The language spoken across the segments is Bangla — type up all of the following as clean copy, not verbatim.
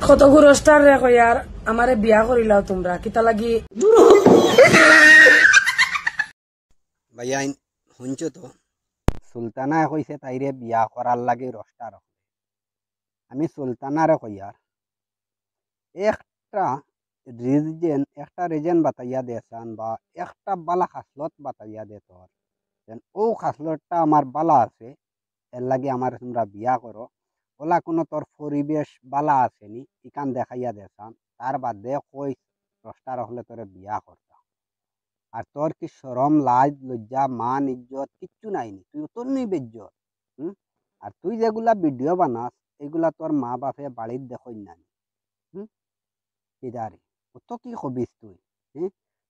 কত গুরস্টার রে কইয়ার আমারে বিয়া করিলাও তোমরা কিতা লাগি ভাইয়াইন শুনছো তো সুলতানা কইছে তাইরে বিয়া করার লাগে রস্টার আমি সুলতানারে কইয়ার একটা রিজন বাতাইয়া দেসান বা একটা বালা খাসলত বাতাইয়া দে তোর ও খাসলতটা আমার বালা আছে এর লাগে আমার তোমরা বিয়া করো ওলা কোনো তোর পরিবেশ বালা আসেনি ইকান দেখাইয়া দেসান তার বাদে কই রস্টার হলে তোরে বিয়া করতাম আর তোর কি শরম লাজ লজ্জা মান ইজ্জত কিচ্ছু নাইনি তুই তোর নেই বেজ্জত আর তুই যেগুলা ভিডিও বানাস এগুলা তোর মা বাপে বাড়ির দেখই না কিদারে অত কি হবিস তুই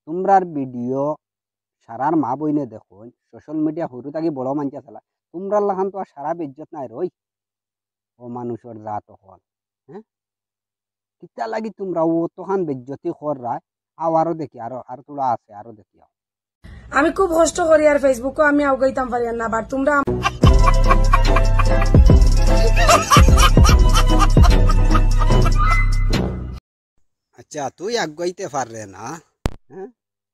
তোমরার ভিডিও সারার মা বইনে দেখো সোশ্যাল মিডিয়া সরু থাকি বড় মানুষ চালা তোমরার লাখান তো আর সারা বেজ্জত নাই রই ও মানুষের জাত হল কিতা লাগি তোমরা ও তখন বেজ্জতি কর রায় আরো দেখি আরো তোলা আছে আরো দেখি আমি খুব কষ্ট করি আর ফেসবুকে আমি আগাইতাম পারি না বাট তোমরা আচ্ছা তুই আগাইতে পাররে না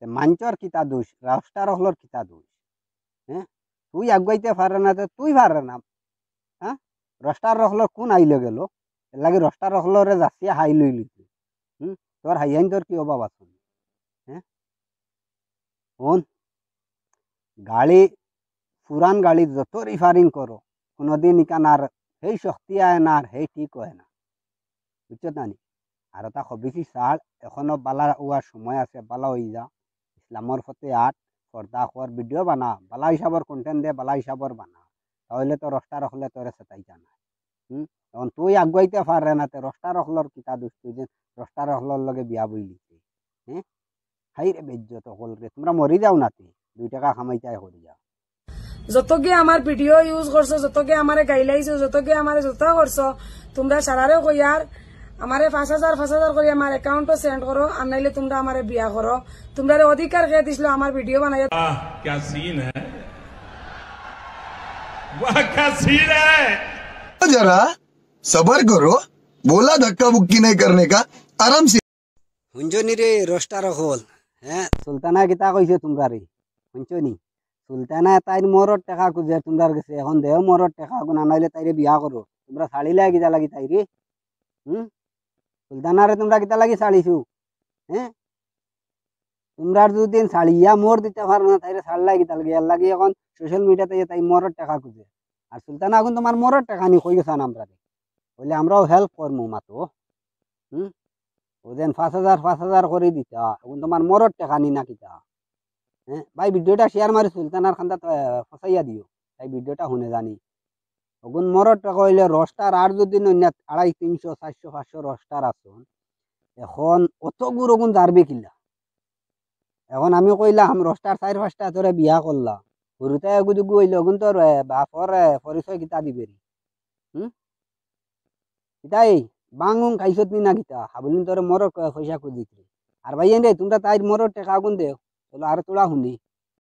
মাঞ্চর কিতা দোষ রাস্তার হলর কিতা দোষ তুই আগাইতে পাররে না তো তুই পাররে না রস্টার রহলর কোন আইলে গেল এর লাগে রস্টার রহলরে যাচিয়া হাই লই লিছি তোর হাইয়াইন তোর কি অভাব আছে গাড়ি পুরান গাড়ি যত রিফারিং করো কোনোদিন ইকান আর সেই শক্তি আয় না আর সেই ঠিক হয় না বুঝছো না আর এটা হবিসি ছাড় এখনো বালা ওয়ার সময় আছে বালা হয়ে যা ইসলামর ফতে আট পর্দা হওয়ার ভিডিও বানা বালা হিসাবর কন্টেন্ট দে বালা হিসাবর বানা তাহলে তো রস্টা রখলে তোরে সেটাই জানা তখন তুই আগুয়াইতে পারে না রস্টা রখলর কিতা দোষ তুই যে রস্টা রখলর লগে বিয়া বইলিছে হাই রে বেজ্জত হল রে তোমরা মরি যাও না তুই 2 টাকা কামাইতাই হরি যাও যতকে আমার ভিডিও ইউজ করছো যতকে আমারে গাইলাইছো যতকে আমারে যত করছো তোমরা সারারে কইয়ার আমারে 5000 করে আমার অ্যাকাউন্টে সেন্ড করো আর নাইলে তোমরা আমারে বিয়া করো তোমরা অধিকার কে দিছিল আমার ভিডিও বানাইয়া क्या सीन है वाह क्या सीन है जरा सबर करो बोला धक्का बुक्की नहीं करने का आराम से শুনছনি রে রস্টার হল সুলতানা কিতা কইছে তোমরা রে শুনছনি সুলতানা তাইর মরর টাকা খুঁজে তোমরার কাছে এখন দেহ মরর টাকা গুনা নাইলে তাইরে বিয়া করো তোমরা শাড়িলে কিতা লাগি তাইরে সুলতানারে তোমরা কিতা লাগি শাড়িছু তোমরা দুদিন শাড়িয়া মোর দিতে পারো না তাইরে শাড়লাই কিতা লাগে এর লাগে এখন সোশ্যাল মিডিয়াতে তাই মরর টাকা খুঁজে আর সুলতানা এখন তোমার মরর টাকা নি কই গেছান আমরা বলে আমরাও হেল্প করমু মাতো ওদিন 5000 করে দিতা এখন তোমার মরর টাকা নি না কিতা ভাই ভিডিওটা শেয়ার মারি সুলতানার খান্দা ফসাইয়া দিও তাই ভিডিওটা শুনে জানি ওগুন মরর টাকা হইলে রস্টার আর যদি 250 300 400 500 রস্টার আসুন এখন অত গুড় ওগুন জারবে কিলা এখন আমি কইলাম রস্টার 4-5টা তোরে বিয়া করলাম গুরুতে এগুদুগু হইলে ওগুন তোর বাপর পরিচয় কিতা দিবে কিতাই বাঙুন খাইছত নি না কিতা হাবলিন তোর মরর পয়সা খুঁজিত আর ভাই রে তোমরা তাই মরর টাকা আগুন দেও চলো আর তোলা শুনি